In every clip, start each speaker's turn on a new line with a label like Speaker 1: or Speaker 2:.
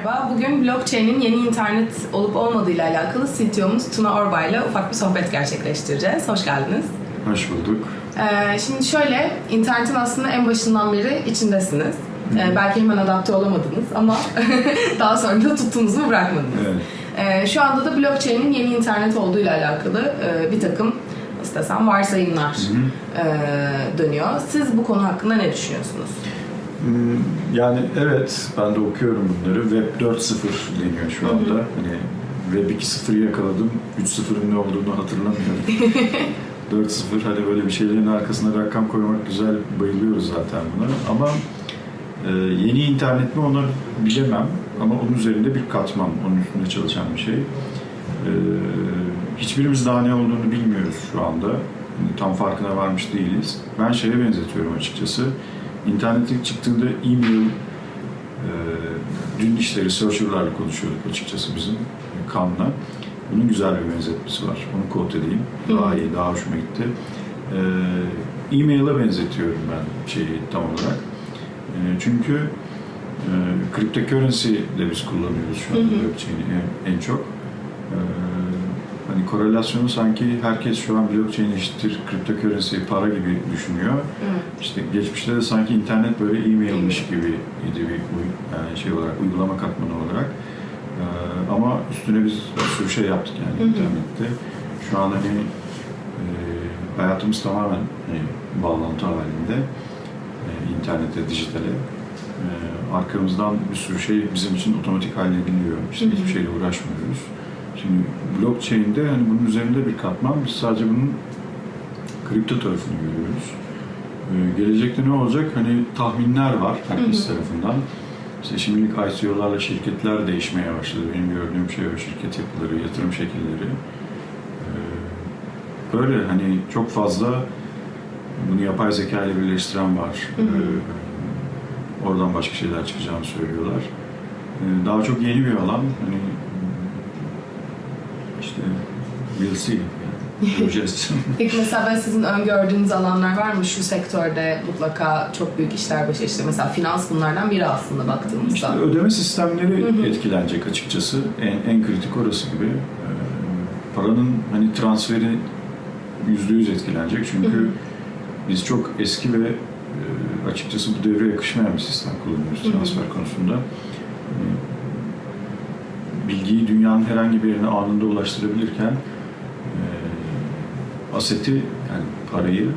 Speaker 1: Merhaba, bugün blockchain'in yeni internet olup olmadığıyla alakalı CTO'muz Tuna Orbay ile ufak bir sohbet gerçekleştireceğiz. Hoş geldiniz.
Speaker 2: Hoş bulduk.
Speaker 1: Şimdi şöyle, internetin aslında en başından beri içindesiniz. Belki hemen adapte olamadınız ama daha sonra da tuttuğunuzu bırakmadınız.
Speaker 2: Evet.
Speaker 1: Şu anda da blockchain'in yeni internet olduğuyla alakalı bir takım istesem varsayımlar dönüyor. Siz bu konu hakkında ne düşünüyorsunuz?
Speaker 2: Yani evet, ben de okuyorum bunları. Web 4.0 deniyor şu anda. Hani Web 2.0'ı yakaladım. 3.0'ın ne olduğunu hatırlamıyorum. 4.0 hani böyle bir şeylerin arkasına rakam koymak güzel, bayılıyoruz zaten buna. Ama yeni internet mi onu bilemem. Ama onun üzerinde bir katman, onun üstünde çalışan bir şey. Hiçbirimiz daha ne olduğunu bilmiyoruz şu anda. Tam farkına varmış değiliz. Ben şeye benzetiyorum açıkçası. İnternet ilk çıktığında e-mail, dün işte researcher'larla konuşuyorduk açıkçası bizim Kaan'la. Bunun güzel bir benzetmesi var. Onu quote edeyim. Daha iyi, daha hoşuma gitti. E-mail'e benzetiyorum ben şeyi tam olarak. Çünkü cryptocurrency de biz kullanıyoruz şu anda blockchain'i en çok. Hani korelasyonu sanki herkes şu an blockchain eşittir cryptocurrency, para gibi düşünüyor. İşte geçmişte de sanki internet böyle e-mailmiş gibi bir yani şey olarak, uygulama katmanı olarak. Ama üstüne biz bir sürü şey yaptık yani internette. Şu an hani hayatımız tamamen bağlantı halinde. İnternete, dijitale. Arkamızdan bir sürü şey bizim için otomatik hallediliyor. İşte hiçbir şeyle uğraşmıyoruz. Şimdi blockchain'de hani bunun üzerinde bir katman, biz sadece bunun kripto tarafını görüyoruz. Gelecekte ne olacak? Hani tahminler var herkes tarafından. İşte şimdilik ICO'larla şirketler değişmeye başladı. Benim gördüğüm şey o, şirket yapıları, yatırım şekilleri. Böyle hani çok fazla bunu yapay zeka ile birleştiren var. Oradan başka şeyler çıkacağını söylüyorlar. Daha çok yeni bir alan. Hani İşte we'll see. Göreceğiz.
Speaker 1: Peki mesela ben sizin öngördüğünüz alanlar var mı? Şu sektörde mutlaka çok büyük işler başa işte mesela finans bunlardan biri aslında baktığımızda.
Speaker 2: İşte ödeme sistemleri etkilenecek açıkçası. En kritik orası gibi. Paranın hani transferi %100 etkilenecek. Çünkü biz çok eski ve açıkçası bu devre yakışmayan bir sistem kullanıyoruz transfer konusunda. Bilgiyi dünyanın herhangi bir yerine anında ulaştırabilirken aseti, yani parayı,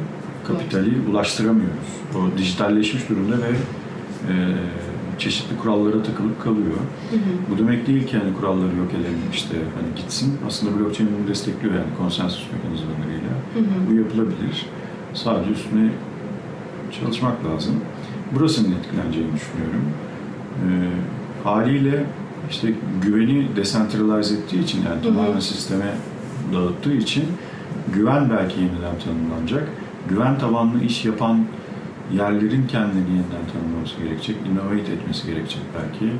Speaker 2: kapitali ulaştıramıyoruz. O dijitalleşmiş durumda ve çeşitli kurallara takılıp kalıyor. Bu demek değil ki yani kuralları yok edelim işte hani gitsin. Aslında blockchain bunu destekliyor yani konsensus mekanizmalarıyla. Bu yapılabilir. Sadece üstüne çalışmak lazım. Burasının etkileneceğini düşünüyorum. Haliyle İşte güveni desentralize ettiği için yani tamamen sisteme dağıttığı için güven belki yeniden tanımlanacak. Güven tabanlı iş yapan yerlerin kendini yeniden tanımlaması gerekecek, innovate etmesi gerekecek belki.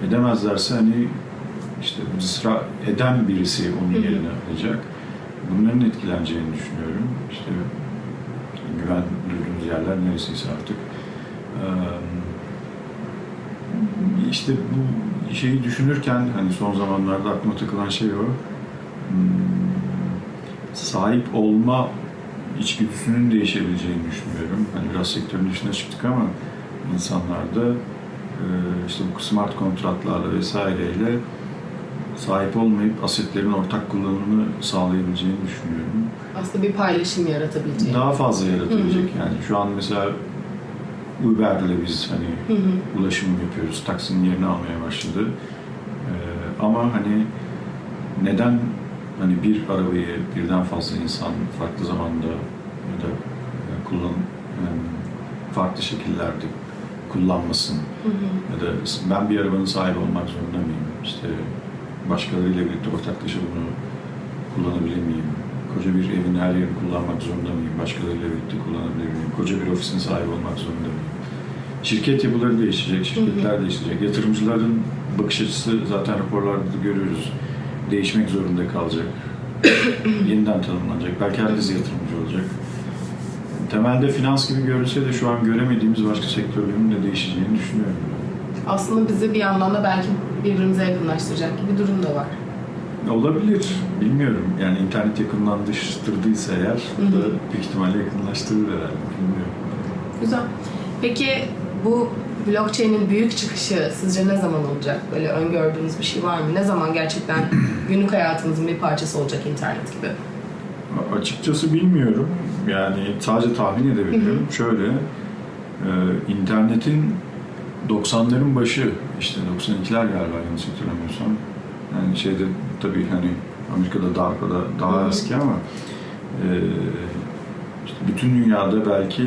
Speaker 2: Edemezlerse hani işte ısrar eden birisi onun yerine alacak. Bunların etkileneceğini düşünüyorum. İşte güven duyduğumuz yerler neresiyse artık. İşte bu şeyi düşünürken hani son zamanlarda aklıma takılan şey o. Sahip olma içgüdüsünün değişebileceğini düşünüyorum. Hani biraz sektörün dışına çıktık ama insanlarda işte bu smart kontratlarla vesaireyle sahip olmayıp asetlerin ortak kullanımını sağlayabileceğini düşünüyorum.
Speaker 1: Aslında bir paylaşım yaratabileceğini.
Speaker 2: Daha fazla yaratabilecek yani. Şu an mesela Uber'le biz hani ulaşım yapıyoruz. Taksinin yerini almaya başladı. Ama hani neden hani bir arabayı birden fazla insan farklı zamanda ya da farklı şekillerde kullanmasın? Ya da ben bir arabanın sahibi olmak zorunda mıyım? İşte başkalarıyla birlikte ortaklaşa bunu kullanabilir miyim? Koca bir evin her yerini kullanmak zorunda mıyım? Başkalarıyla birlikte kullanabilir miyim? Koca bir ofisin sahibi olmak zorunda mıyım? Şirket yapıları değişecek, şirketler değişecek. Yatırımcıların bakış açısı zaten raporlarda da görüyoruz. Değişmek zorunda kalacak. Yeniden tanımlanacak. Belki herkes yatırımcı olacak. Temelde finans gibi görülse de şu an göremediğimiz başka sektörlerin de değişeceğini düşünüyorum.
Speaker 1: aslında bizi bir yandan da belki birbirimize yakınlaştıracak gibi durum da var.
Speaker 2: Olabilir. Bilmiyorum. Yani internet yakınlaştırdıysa eğer bu da büyük ihtimalle yakınlaştırır herhalde. Bilmiyorum.
Speaker 1: Güzel. Peki bu blockchain'in büyük çıkışı sizce ne zaman olacak? Böyle öngördüğünüz bir şey var mı? Ne zaman gerçekten günlük hayatınızın bir parçası olacak internet gibi?
Speaker 2: Açıkçası bilmiyorum. Yani sadece tahmin edebiliyorum. Şöyle, internetin 90'ların başı, işte 92'ler galiba yanlış hatırlamıyorsam. Yani şeyde tabii hani Amerika'da daha eski ama işte bütün dünyada belki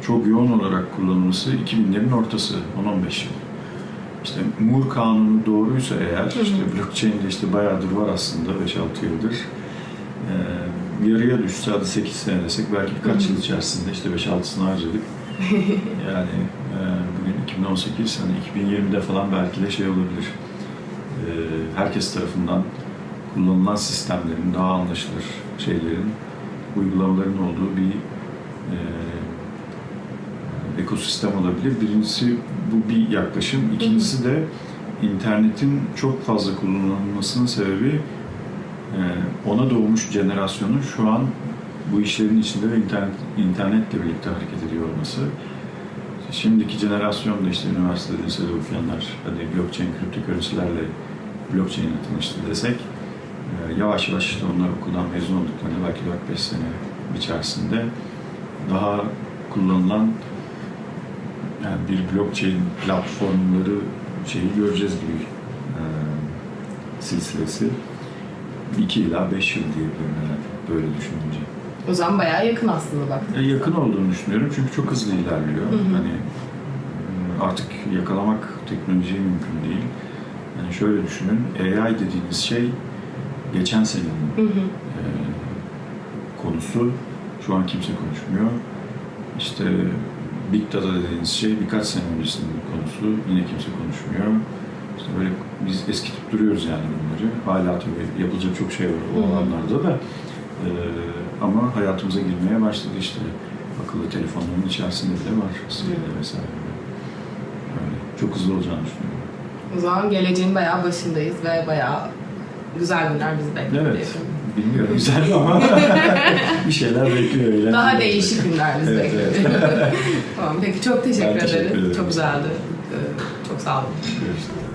Speaker 2: çok yoğun olarak kullanılması 2000'lerin ortası, 10-15 yıl. İşte Moore kanunu doğruysa eğer, işte blockchain'de işte bayağıdır var aslında, 5-6 yıldır. Yarıya düşse, hadi 8 sene desek, belki birkaç yıl içerisinde işte 5-6'sını harcadık. Yani bugün 2018, hani 2020'de falan belki de şey olabilir. Herkes tarafından kullanılan sistemlerin, daha anlaşılır şeylerin, uygulamaların olduğu bir ekosistem olabilir. Birincisi bu bir yaklaşım. İkincisi de internetin çok fazla kullanılmasının sebebi ona doğmuş jenerasyonun şu an bu işlerin içinde ve internetle birlikte hareket ediyor olması. Şimdiki jenerasyon da işte üniversitede, lisede okuyanlar, hadi blockchain, kriptokörünsilerle blockchain'e tanıştı desek, yavaş yavaş işte onlar okuldan mezun olduklarında belki 4-5 sene içerisinde daha kullanılan yani bir blockchain platformları şeyi göreceğiz gibi silsilesi 2 ila 5 yıl diyebilirim herhalde böyle düşününce.
Speaker 1: O zaman bayağı yakın aslında bak.
Speaker 2: Yakın olduğunu düşünüyorum çünkü çok hızlı ilerliyor. Hani artık yakalamak teknolojiye mümkün değil. Yani şöyle düşünün, AI dediğiniz şey geçen senenin konusu. Şu an kimse konuşmuyor. İşte Big Data dediğiniz şey birkaç sene öncesinin konusu. Yine kimse konuşmuyor. İşte böyle biz eskitip duruyoruz yani bunları. Hala tabii yapılacak çok şey var o alanlarda da. Ama hayatımıza girmeye başladı işte. Akıllı telefonların içerisinde bile var. Siri'de vesaire. Öyle. Çok hızlı olacağını düşünüyorum.
Speaker 1: O zaman geleceğin bayağı başındayız ve bayağı güzel günler bizi bekliyor.
Speaker 2: Evet. Bilmiyorum güzel ama bir şeyler bekliyor. Eğlenceli
Speaker 1: daha
Speaker 2: olacak.
Speaker 1: değişik günler bizi bekliyor.
Speaker 2: Evet.
Speaker 1: Tamam, peki çok teşekkür
Speaker 2: Ben teşekkür
Speaker 1: ederim.
Speaker 2: ederim.
Speaker 1: Çok güzeldi. Çok sağ olun.
Speaker 2: Görüşürüz.